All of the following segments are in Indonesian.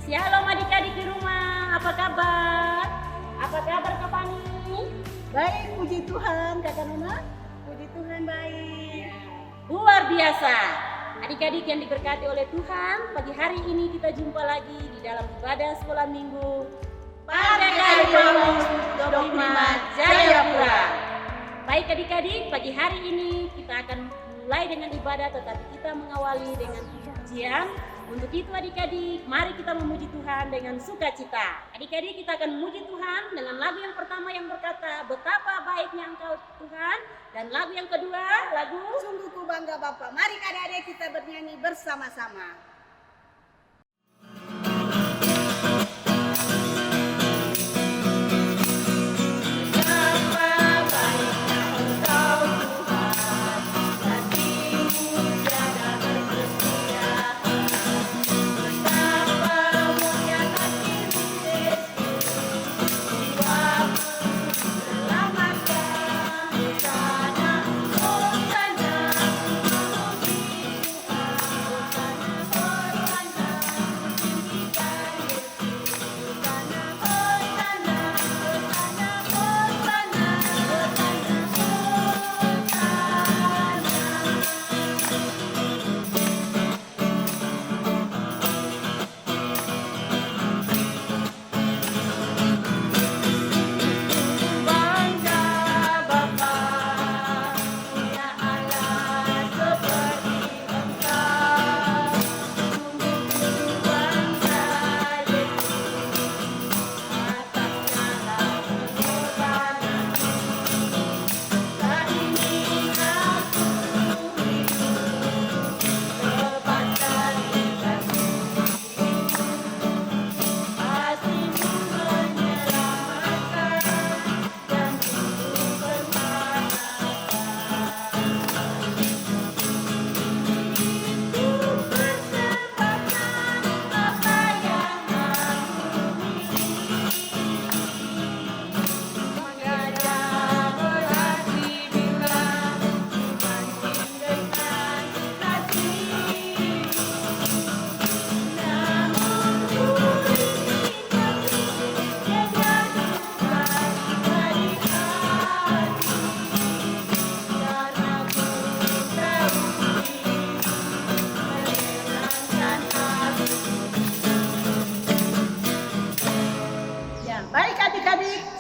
Shalom adik-adik di rumah, apa kabar? Apa kabar Kak Fani? Baik, puji Tuhan, Kakak Nona. Puji Tuhan baik. Luar biasa. Adik-adik yang diberkati oleh Tuhan, pagi hari ini kita jumpa lagi di dalam ibadah sekolah minggu pada Kali Paulus 25 Jayapura. Baik adik-adik, pagi hari ini kita akan mulai dengan ibadah, tetapi kita mengawali dengan pujian. Untuk itu adik-adik, mari kita memuji Tuhan dengan sukacita. Adik-adik, kita akan memuji Tuhan dengan lagu yang pertama yang berkata, betapa baiknya Engkau Tuhan. Dan lagu yang kedua, lagu Sungguh ku bangga Bapa. Mari adik-adik kita bernyanyi bersama-sama.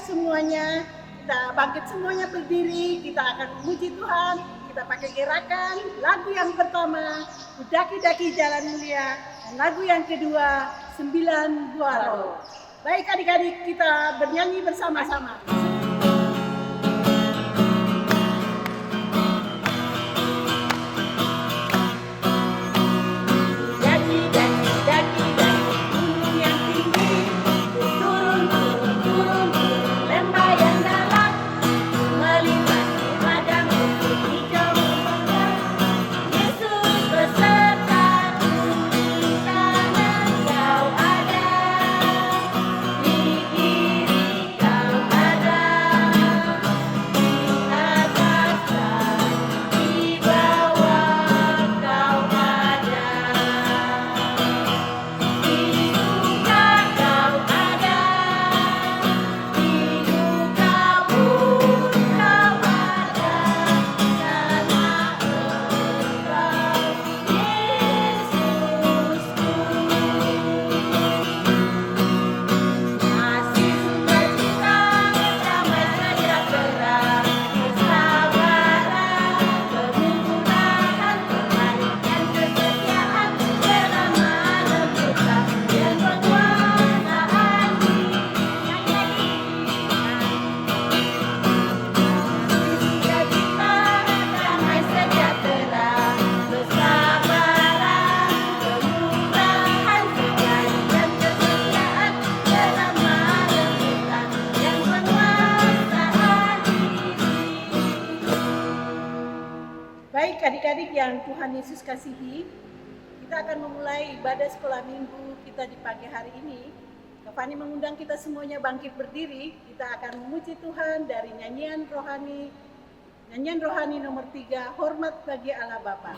Semuanya kita bangkit, semuanya berdiri, kita akan memuji Tuhan. Kita pakai gerakan lagu yang pertama Daki-Daki Jalan Mulia, dan lagu yang kedua 9 Buah Roh. Baik adik-adik, kita bernyanyi bersama-sama. Di diri kau ada adik-adik yang Tuhan Yesus kasihi, kita akan memulai ibadah sekolah minggu kita di pagi hari ini. Kak Fani mengundang kita semuanya bangkit berdiri. Kita akan memuji Tuhan dari nyanyian rohani nomor 3, Hormat Bagi Allah Bapa.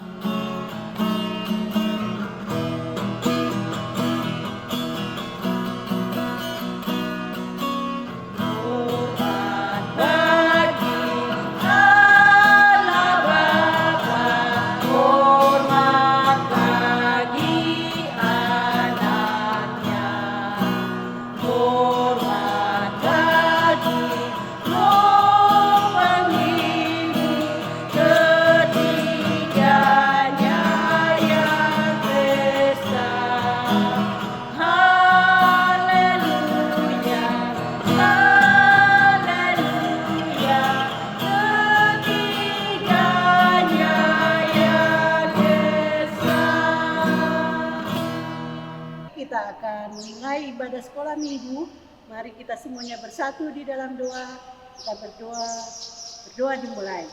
Kita akan mulai ibadah sekolah minggu. Mari kita semuanya bersatu di dalam doa. Kita berdoa dimulai.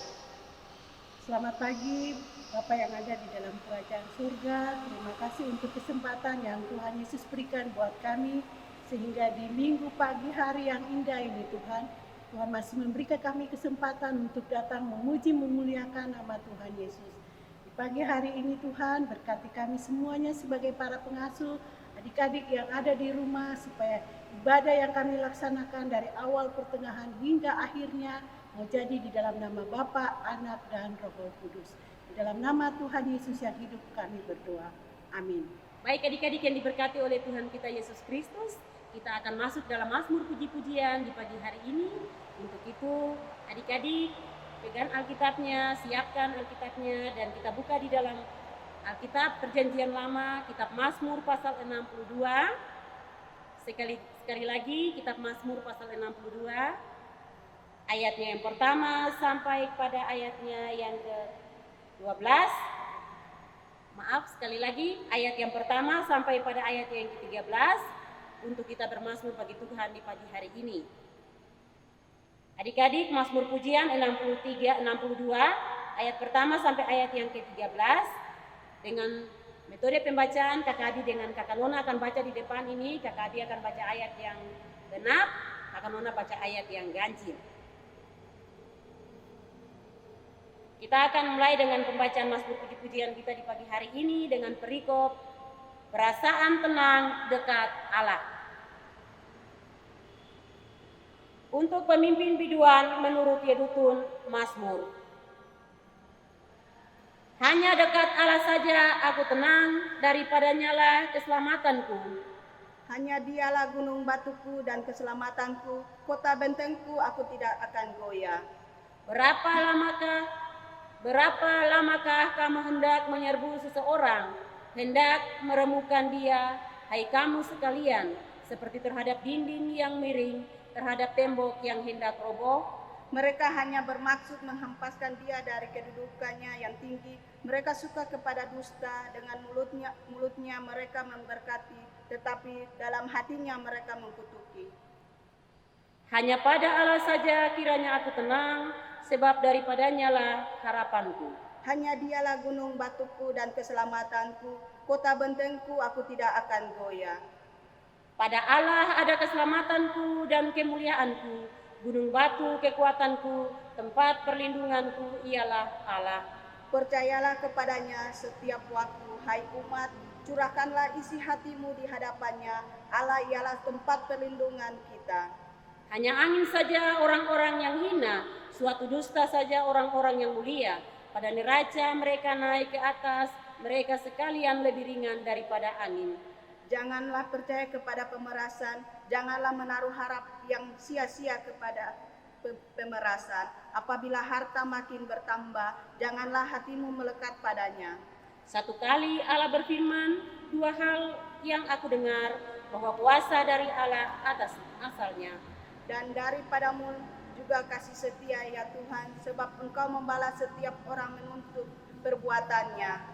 Selamat pagi Bapak yang ada di dalam kerajaan surga. Terima kasih untuk kesempatan yang Tuhan Yesus berikan buat kami. Sehingga di minggu pagi hari yang indah ini Tuhan masih memberikan kami kesempatan untuk datang memuji memuliakan nama Tuhan Yesus. Di pagi hari ini Tuhan berkati kami semuanya sebagai para pengasuh, adik-adik yang ada di rumah, supaya ibadah yang kami laksanakan dari awal pertengahan hingga akhirnya mau jadi di dalam nama Bapa, Anak, dan Roh Kudus. Di dalam nama Tuhan Yesus yang hidup kami berdoa. Amin. Baik adik-adik yang diberkati oleh Tuhan kita Yesus Kristus, kita akan masuk dalam Mazmur puji-pujian di pagi hari ini. Untuk itu adik-adik pegang Alkitabnya, siapkan Alkitabnya, dan kita buka di dalam Alkitab Perjanjian Lama, kitab Mazmur pasal 62. Sekali lagi, kitab Mazmur pasal 62. Ayatnya yang pertama sampai pada ayatnya yang ke-12. Maaf, sekali lagi, ayat yang pertama sampai pada ayat yang ke-13 untuk kita bermazmur bagi Tuhan di pagi hari ini. Adik-adik, Mazmur pujian 62 ayat pertama sampai ayat yang ke-13. Dengan metode pembacaan, Kakak Adi dengan Kakak Nona akan baca di depan ini. Kakak Adi akan baca ayat yang genap, Kakak Nona baca ayat yang ganjil. Kita akan mulai dengan pembacaan Mazmur puji-pujian kita di pagi hari ini dengan perikop perasaan tenang dekat Allah. Untuk pemimpin biduan menurut Yedutun Mazmur. Hanya dekat Allah saja aku tenang, daripadanya lah keselamatanku. Hanya dialah gunung batuku dan keselamatanku, kota bentengku aku tidak akan goyah. Berapa lamakah kamu hendak menyerbu seseorang, hendak meremukan dia, hai kamu sekalian, seperti terhadap dinding yang miring, terhadap tembok yang hendak roboh? Mereka hanya bermaksud menghempaskan dia dari kedudukannya yang tinggi. Mereka suka kepada dusta, dengan mulutnya mereka memberkati, tetapi dalam hatinya mereka mengkutuki. Hanya pada Allah saja kiranya aku tenang, sebab daripadanya lah harapanku. Hanya dialah gunung batuku dan keselamatanku, kota bentengku aku tidak akan goyah. Pada Allah ada keselamatanku dan kemuliaanku, gunung batu kekuatanku, tempat perlindunganku ialah Allah. Percayalah kepadanya setiap waktu, hai umat, curahkanlah isi hatimu di hadapannya. Allah ialah tempat perlindungan kita. Hanya angin saja orang-orang yang hina, suatu dusta saja orang-orang yang mulia. Pada neraca mereka naik ke atas, mereka sekalian lebih ringan daripada angin. Janganlah percaya kepada pemerasan, janganlah menaruh harap yang sia-sia kepada pemerasan. Apabila harta makin bertambah, janganlah hatimu melekat padanya. Satu kali Allah berfirman, dua hal yang aku dengar, bahwa kuasa dari Allah atas asalnya. Dan daripadamu juga kasih setia ya Tuhan, sebab Engkau membalas setiap orang menuntut perbuatannya.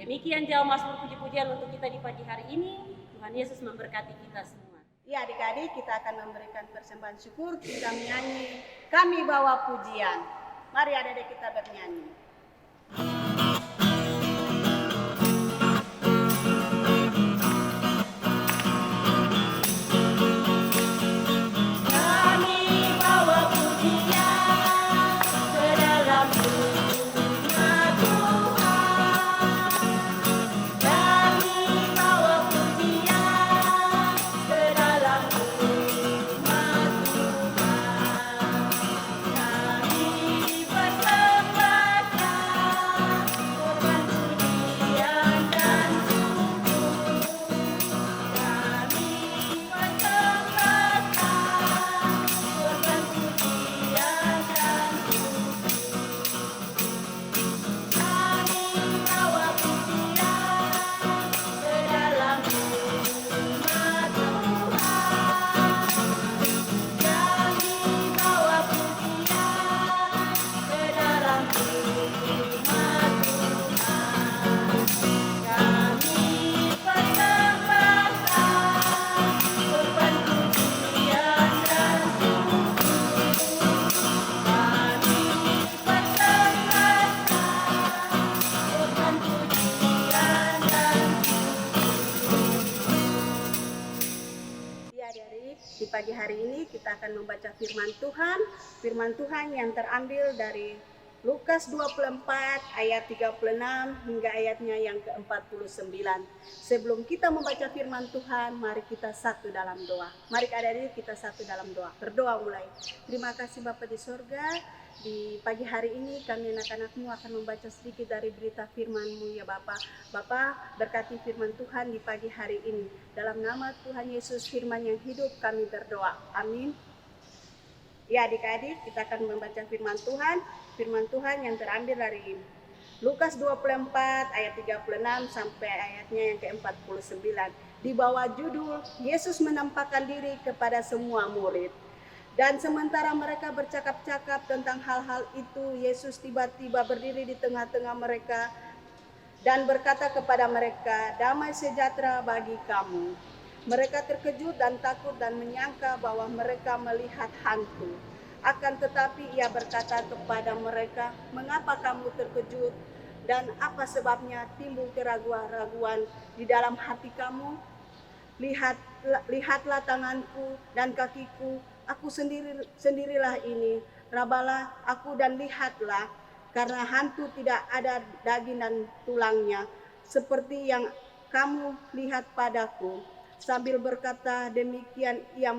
Demikian jauh Mazmur puji-pujian untuk kita di pagi hari ini. Tuhan Yesus memberkati kita semua. Ya adik-adik, kita akan memberikan persembahan syukur. Kita menyanyi, kami bawa pujian. Mari adik-adik kita bernyanyi. kita akan membaca firman Tuhan yang terambil dari Lukas 24 ayat 36 hingga ayatnya yang ke-49. Sebelum kita membaca firman Tuhan, mari kita satu dalam doa. Mari adik-adik kita satu dalam doa. Berdoa mulai. Terima kasih Bapa di sorga. Di pagi hari ini kami anak-anakmu akan membaca sedikit dari berita firman-Mu ya Bapa. Bapa, berkati firman Tuhan di pagi hari ini. Dalam nama Tuhan Yesus, firman yang hidup, kami berdoa. Amin. Ya adik-adik, kita akan membaca firman Tuhan yang terambil dari Lukas 24 ayat 36 sampai ayatnya yang ke-49. Di bawah judul, Yesus menampakkan diri kepada semua murid. Dan sementara mereka bercakap-cakap tentang hal-hal itu, Yesus tiba-tiba berdiri di tengah-tengah mereka dan berkata kepada mereka, "Damai sejahtera bagi kamu." Mereka terkejut dan takut dan menyangka bahwa mereka melihat hantu. Akan tetapi ia berkata kepada mereka, "Mengapa kamu terkejut? Dan apa sebabnya timbul keraguan-raguan di dalam hati kamu? Lihatlah tanganku dan kakiku, aku sendirilah ini. Rabalah aku dan lihatlah, karena hantu tidak ada daging dan tulangnya, seperti yang kamu lihat padaku." Sambil berkata demikian, ia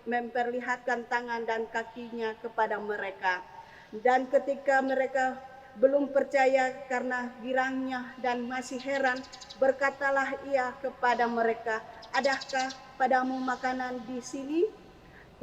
memperlihatkan tangan dan kakinya kepada mereka. Dan ketika mereka belum percaya karena girangnya dan masih heran, berkatalah ia kepada mereka, "Adakah padamu makanan di sini?"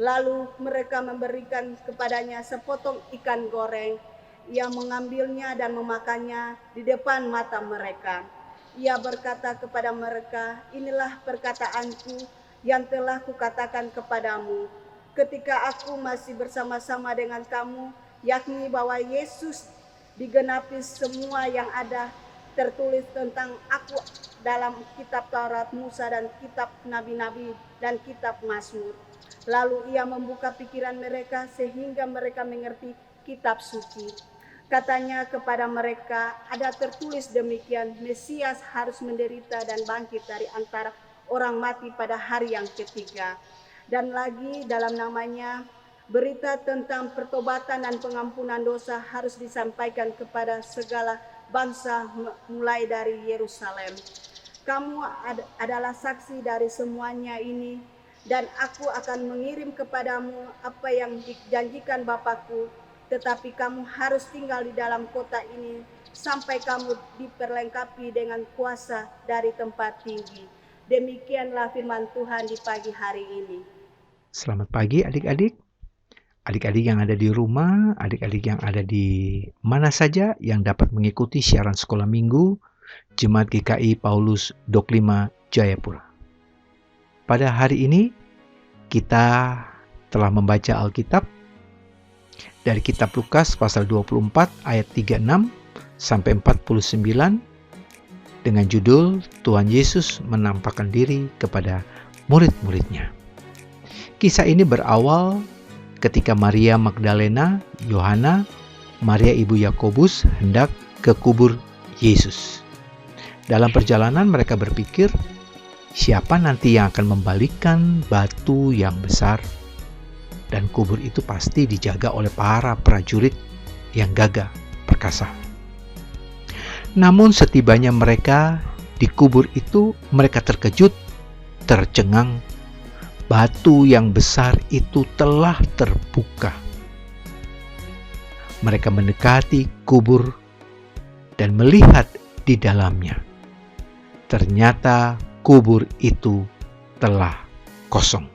Lalu mereka memberikan kepadanya sepotong ikan goreng. Ia mengambilnya dan memakannya di depan mata mereka. Ia berkata kepada mereka, "Inilah perkataanku yang telah kukatakan kepadamu ketika aku masih bersama-sama dengan kamu, yakni bahwa Yesus digenapi semua yang ada tertulis tentang aku dalam kitab Taurat Musa dan kitab Nabi-Nabi dan kitab Mazmur." Lalu ia membuka pikiran mereka sehingga mereka mengerti kitab suci. Katanya kepada mereka, "Ada tertulis demikian, Mesias harus menderita dan bangkit dari antara orang mati pada hari yang ketiga. Dan lagi dalam namanya, berita tentang pertobatan dan pengampunan dosa harus disampaikan kepada segala bangsa mulai dari Yerusalem. Kamu adalah saksi dari semuanya ini, dan aku akan mengirim kepadamu apa yang dijanjikan Bapakku. Tetapi kamu harus tinggal di dalam kota ini sampai kamu diperlengkapi dengan kuasa dari tempat tinggi." Demikianlah firman Tuhan di pagi hari ini. Selamat pagi adik-adik. Adik-adik yang ada di rumah, adik-adik yang ada di mana saja yang dapat mengikuti siaran sekolah minggu Jemaat GKI Paulus Dok 5 Jayapura. Pada hari ini kita telah membaca Alkitab dari kitab Lukas pasal 24 ayat 36 sampai 49 dengan judul Tuhan Yesus menampakkan diri kepada murid-muridnya. Kisah ini berawal ketika Maria Magdalena, Yohana, Maria ibu Yakobus hendak ke kubur Yesus. Dalam perjalanan mereka berpikir, siapa nanti yang akan membalikkan batu yang besar? Dan kubur itu pasti dijaga oleh para prajurit yang gagah perkasa. Namun setibanya mereka di kubur itu, mereka terkejut, tercengang. Batu yang besar itu telah terbuka. Mereka mendekati kubur dan melihat di dalamnya. Ternyata kubur itu telah kosong.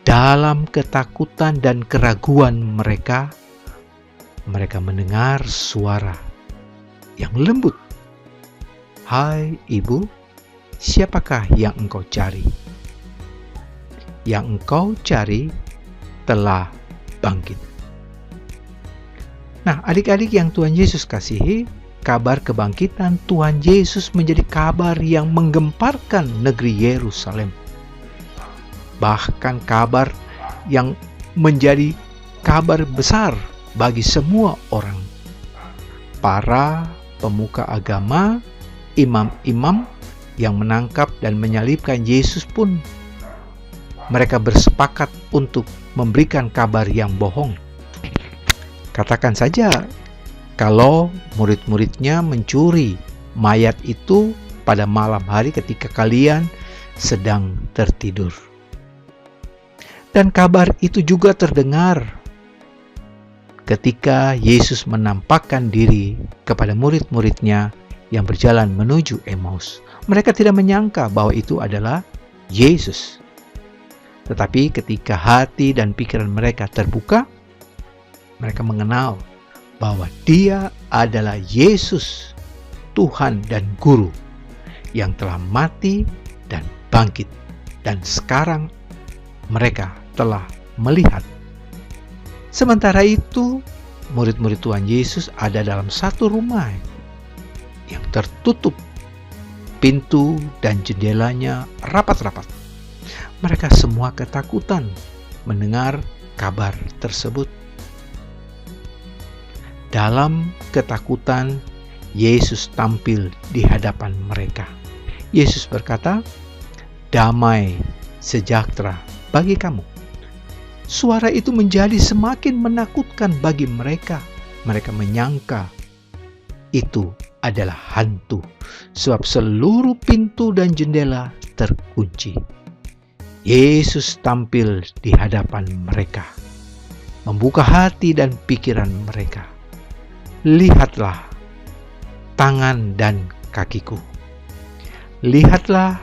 Dalam ketakutan dan keraguan mereka mendengar suara yang lembut. "Hai ibu, siapakah yang engkau cari?" "Yang engkau cari telah bangkit." Nah, adik-adik yang Tuhan Yesus kasihi, kabar kebangkitan Tuhan Yesus menjadi kabar yang menggemparkan negeri Yerusalem. Bahkan kabar yang menjadi kabar besar bagi semua orang. Para pemuka agama, imam-imam yang menangkap dan menyalibkan Yesus pun mereka bersepakat untuk memberikan kabar yang bohong. Katakan saja kalau murid-muridnya mencuri mayat itu pada malam hari ketika kalian sedang tertidur. Dan kabar itu juga terdengar ketika Yesus menampakkan diri kepada murid-muridnya yang berjalan menuju Emmaus. Mereka tidak menyangka bahwa itu adalah Yesus. Tetapi ketika hati dan pikiran mereka terbuka, mereka mengenal bahwa Dia adalah Yesus, Tuhan dan Guru yang telah mati dan bangkit. Dan sekarang mereka telah melihat. Sementara itu, murid-murid Tuhan Yesus ada dalam satu rumah yang tertutup, pintu dan jendelanya rapat-rapat. Mereka semua ketakutan mendengar kabar tersebut. Dalam ketakutan, Yesus tampil di hadapan mereka. Yesus berkata, "Damai sejahtera bagi kamu." Suara itu menjadi semakin menakutkan bagi mereka. Mereka menyangka itu adalah hantu, sebab seluruh pintu dan jendela terkunci. Yesus tampil di hadapan mereka, membuka hati dan pikiran mereka. "Lihatlah tangan dan kakiku. Lihatlah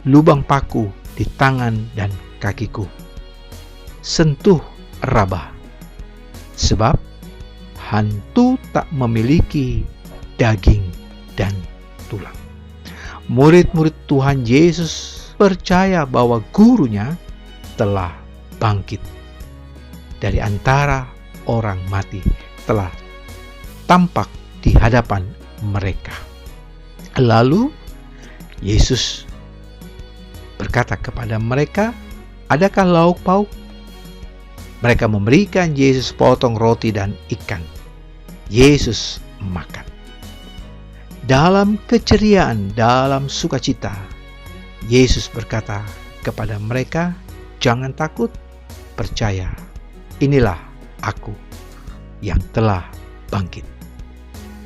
lubang paku di tangan dan kakiku. Sentuh raba, sebab hantu tak memiliki daging dan tulang." Murid-murid Tuhan Yesus percaya bahwa gurunya telah bangkit dari antara orang mati, telah tampak di hadapan mereka. Lalu Yesus berkata kepada mereka, "Adakah lauk pauk?" Mereka memberikan Yesus potong roti dan ikan. Yesus makan. Dalam keceriaan, dalam sukacita, Yesus berkata kepada mereka, "Jangan takut, percaya. Inilah aku yang telah bangkit."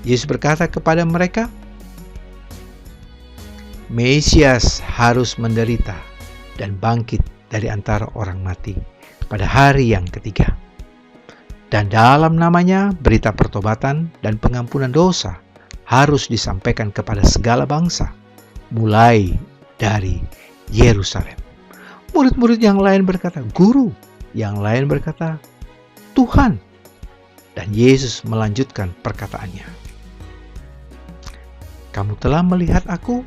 Yesus berkata kepada mereka, Mesias harus menderita dan bangkit dari antara orang mati pada hari yang ketiga. Dan dalam namanya berita pertobatan dan pengampunan dosa harus disampaikan kepada segala bangsa, mulai dari Yerusalem. Murid-murid yang lain berkata, "Guru," yang lain berkata, "Tuhan." Dan Yesus melanjutkan perkataannya, "Kamu telah melihat aku,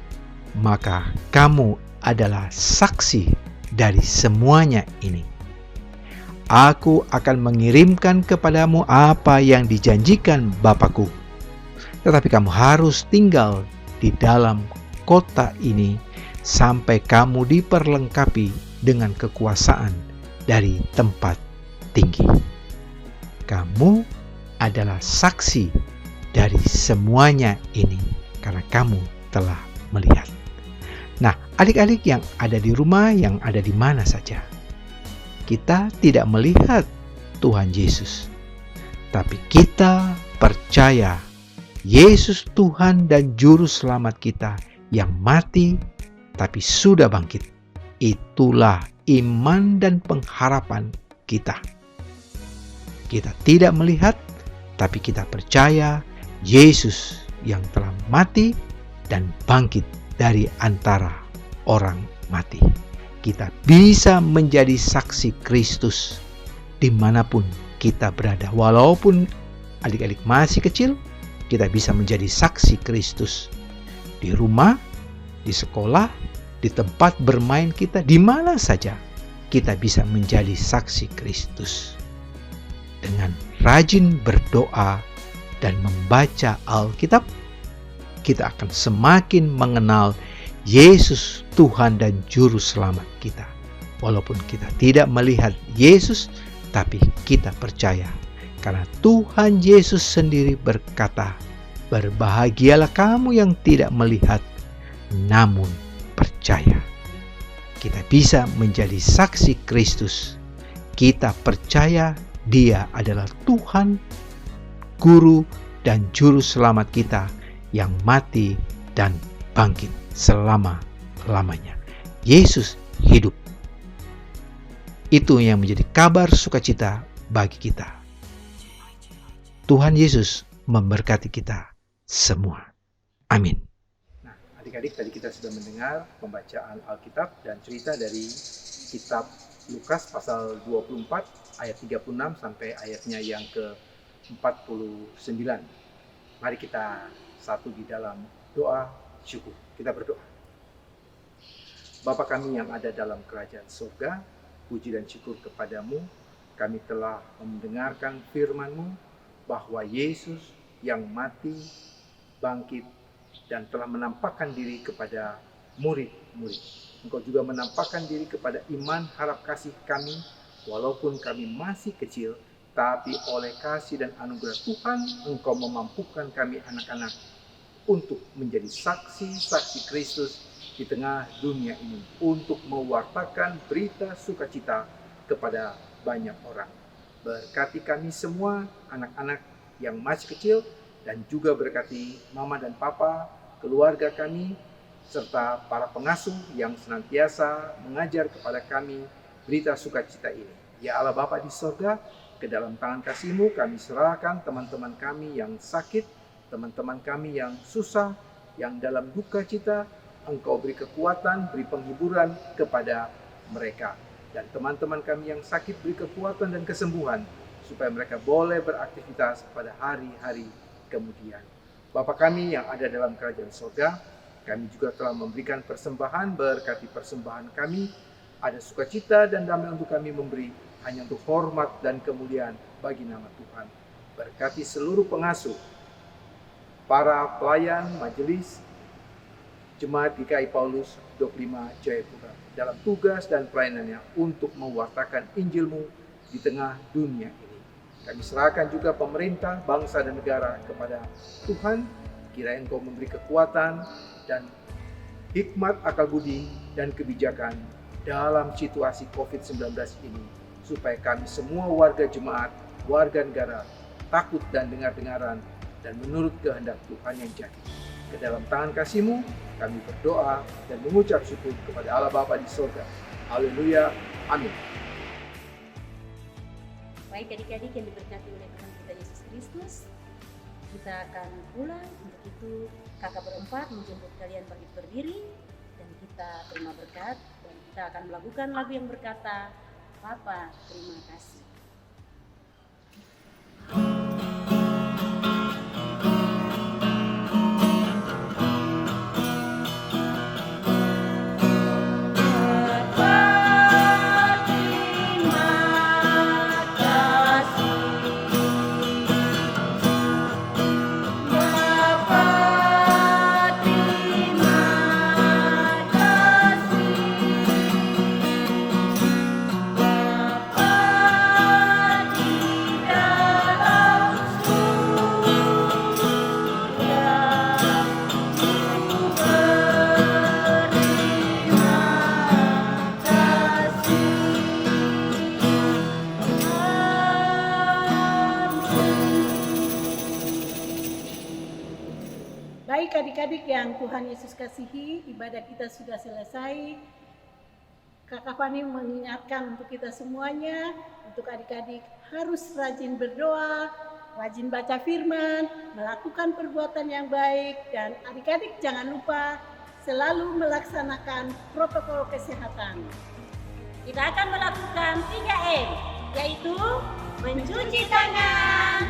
maka kamu adalah saksi dari semuanya ini. Aku akan mengirimkan kepadamu apa yang dijanjikan Bapa-Ku. Tetapi kamu harus tinggal di dalam kota ini sampai kamu diperlengkapi dengan kekuasaan dari tempat tinggi." Kamu adalah saksi dari semuanya ini karena kamu telah melihat. Nah, adik-adik yang ada di rumah, yang ada di mana saja, kita tidak melihat Tuhan Yesus, tapi kita percaya Yesus Tuhan dan Juru Selamat kita yang mati tapi sudah bangkit. Itulah iman dan pengharapan kita. Kita tidak melihat, tapi kita percaya Yesus yang telah mati dan bangkit dari antara orang mati. Kita bisa menjadi saksi Kristus dimanapun kita berada. Walaupun adik-adik masih kecil, kita bisa menjadi saksi Kristus di rumah, di sekolah, di tempat bermain kita, di mana saja kita bisa menjadi saksi Kristus. Dengan rajin berdoa dan membaca Alkitab, kita akan semakin mengenal Yesus Tuhan dan Juru Selamat kita. Walaupun kita tidak melihat Yesus, tapi kita percaya. Karena Tuhan Yesus sendiri berkata, "Berbahagialah kamu yang tidak melihat, namun percaya." kita bisa menjadi saksi Kristus. Kita percaya Dia adalah Tuhan, Guru, dan Juru Selamat kita yang mati dan bangkit selama-lamanya. Yesus hidup. Itu yang menjadi kabar sukacita bagi kita. Tuhan Yesus memberkati kita semua. Amin. Nah, adik-adik, tadi kita sudah mendengar pembacaan Alkitab dan cerita dari kitab Lukas pasal 24 ayat 36 sampai ayatnya yang ke-49. Mari kita satu di dalam doa syukur. Kita berdoa. Bapa kami yang ada dalam kerajaan surga, puji dan syukur kepadamu. Kami telah mendengarkan firman-Mu bahwa Yesus yang mati, bangkit, dan telah menampakkan diri kepada murid-murid. Engkau juga menampakkan diri kepada iman harap kasih kami, walaupun kami masih kecil, tapi oleh kasih dan anugerah Tuhan, Engkau memampukan kami anak-anak untuk menjadi saksi-saksi Kristus di tengah dunia ini, untuk mewartakan berita sukacita kepada banyak orang. Berkati kami semua, anak-anak yang masih kecil, dan juga berkati mama dan papa, keluarga kami, serta para pengasuh yang senantiasa mengajar kepada kami berita sukacita ini. Ya Allah Bapa di sorga, ke dalam tangan kasih-Mu kami serahkan teman-teman kami yang sakit, teman-teman kami yang susah, yang dalam duka cita. Engkau beri kekuatan, beri penghiburan kepada mereka. Dan teman-teman kami yang sakit beri kekuatan dan kesembuhan, supaya mereka boleh beraktivitas pada hari-hari kemudian. Bapa kami yang ada dalam kerajaan surga, kami juga telah memberikan persembahan, berkati persembahan kami, ada sukacita dan damai untuk kami memberi, hanya untuk hormat dan kemuliaan bagi nama Tuhan. Berkati seluruh pengasuh, para pelayan, majelis, Jemaat GKI Paulus 25 Jayapura dalam tugas dan pelayanannya untuk mewartakan Injil-Mu di tengah dunia ini. Kami serahkan juga pemerintah, bangsa dan negara kepada Tuhan. Kiranya Engkau memberi kekuatan dan hikmat, akal budi dan kebijakan dalam situasi COVID-19 ini, supaya kami semua warga jemaat, warga negara takut dan dengar-dengaran dan menurut kehendak Tuhan yang jadi. Ke dalam tangan kasih-Mu kami berdoa dan mengucap syukur kepada Allah Bapa di surga. Haleluya. Amin. Baik adik-adik yang diberkati oleh Tuhan kita Yesus Kristus, kita akan pulang. Untuk itu kakak berempat menjemput kalian bangkit berdiri dan kita terima berkat, dan kita akan melakukan lagu yang berkata, Bapa terima kasih. Baik adik-adik yang Tuhan Yesus kasihi, ibadah kita sudah selesai. Kakak Fani mengingatkan untuk kita semuanya, untuk adik-adik harus rajin berdoa, rajin baca firman, melakukan perbuatan yang baik, dan adik-adik jangan lupa selalu melaksanakan protokol kesehatan. Kita akan melakukan 3M, yaitu mencuci tangan,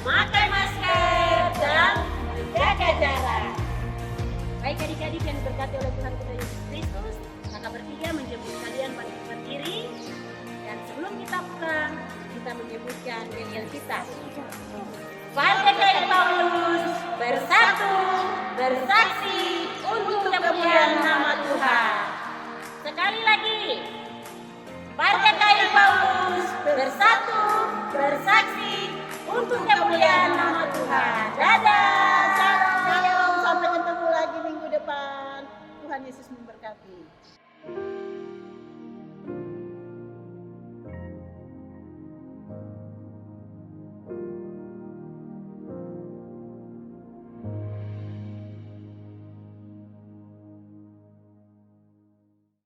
memakai masker, dan menjaga jarak. Baik adik-adik yang diberkati oleh Tuhan kita Yesus Kristus, kakak bertiga menjemput kalian bangkit berdiri, dan sebelum kita pulang, kita menyebutkan yel-yel kita. Partai GKI Paulus bersatu, bersaksi untuk kemuliaan nama Tuhan. Sekali lagi, Partai GKI Paulus bersatu, bersaksi untuk kemuliaan nama Tuhan. Dadah, Shalom, sampai ketemu lagi minggu depan. Tuhan Yesus memberkati.